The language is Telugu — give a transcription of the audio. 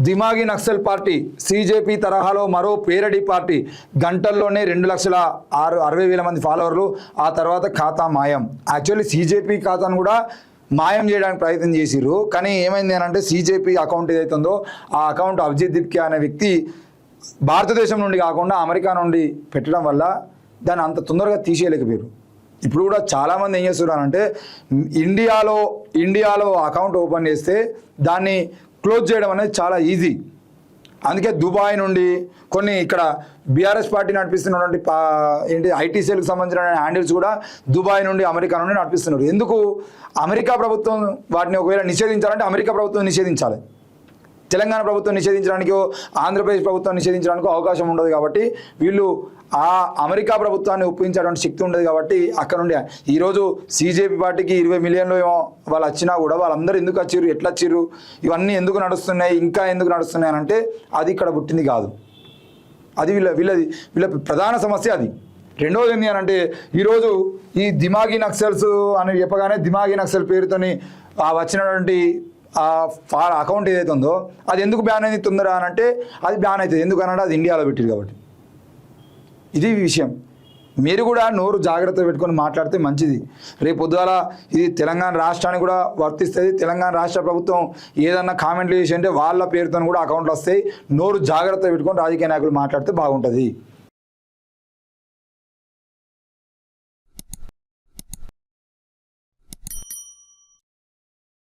దిమాగి నక్సల్ పార్టీ సీజేపీ తరహాలో మరో పేరడి పార్టీ గంటల్లోనే 2,60,000 మంది ఫాలోవర్లు ఆ తర్వాత ఖాతా మాయం. యాక్చువల్లీ సీజేపీ ఖాతాను కూడా మాయం చేయడానికి ప్రయత్నం చేసిర్రు. కానీ ఏమైంది అని అంటే సీజేపీ అకౌంట్ ఏదైతుందో ఆ అకౌంట్ అభిజిత్ దిప్కే అనే వ్యక్తి భారతదేశం నుండి కాకుండా అమెరికా నుండి పెట్టడం వల్ల దాన్ని అంత తొందరగా తీసేయలేకపోయారు. ఇప్పుడు కూడా చాలామంది ఏం చేస్తున్నారంటే ఇండియాలో అకౌంట్ ఓపెన్ చేస్తే దాన్ని క్లోజ్ చేయడం అనేది చాలా ఈజీ. అందుకే దుబాయ్ నుండి కొన్ని ఇక్కడ బీఆర్ఎస్ పార్టీ నడిపిస్తున్నటువంటి ఐటీ సెల్కి సంబంధించిన హ్యాండిల్స్ కూడా దుబాయ్ నుండి అమెరికా నుండి నడిపిస్తున్నారు. ఎందుకు? అమెరికా ప్రభుత్వం వాటిని ఒకవేళ నిషేధించాలంటే అమెరికా ప్రభుత్వం నిషేధించాలి. తెలంగాణ ప్రభుత్వం నిషేధించడానికో ఆంధ్రప్రదేశ్ ప్రభుత్వం నిషేధించడానికో అవకాశం ఉండదు. కాబట్టి వీళ్ళు ఆ అమెరికా ప్రభుత్వాన్ని ఒప్పించేటువంటి శక్తి ఉండదు. కాబట్టి అక్కడ నుండి ఈరోజు సీజేపీ పార్టీకి 20 మిలియన్లు ఏమో వాళ్ళు వచ్చినా కూడా వాళ్ళందరూ ఎందుకు వచ్చిర్రు, ఎట్లా వచ్చిర్రు, ఇవన్నీ ఎందుకు నడుస్తున్నాయి, ఇంకా ఎందుకు నడుస్తున్నాయి అని అంటే అది ఇక్కడ పుట్టింది కాదు. అది వీళ్ళ ప్రధాన సమస్య అది. రెండోది ఏంటి అని అంటే ఈరోజు ఈ దిమాగి నక్సల్స్ అని చెప్పగానే దిమాగి నక్సల్ పేరుతోని వచ్చినటువంటి అకౌంట్ ఏదైతే ఉందో అది ఎందుకు బ్యాన్ అయింది తొందర అని అంటే అది బ్యాన్ అవుతుంది. ఎందుకనంటే అది ఇండియాలో పెట్టిరు కాబట్టి. ఇది విషయం. మీరు కూడా నోరు జాగ్రత్త పెట్టుకొని మాట్లాడితే మంచిది. రేపు పొద్దుగాల ఇది తెలంగాణ రాష్ట్రానికి కూడా వర్తిస్తుంది. తెలంగాణ రాష్ట్ర ప్రభుత్వం ఏదన్నా కామెంట్లు చేసి అంటే వాళ్ళ పేరుతో కూడా అకౌంట్లు వస్తాయి. నోరు జాగ్రత్త పెట్టుకొని రాజకీయ నాయకులు మాట్లాడితే బాగుంటుంది.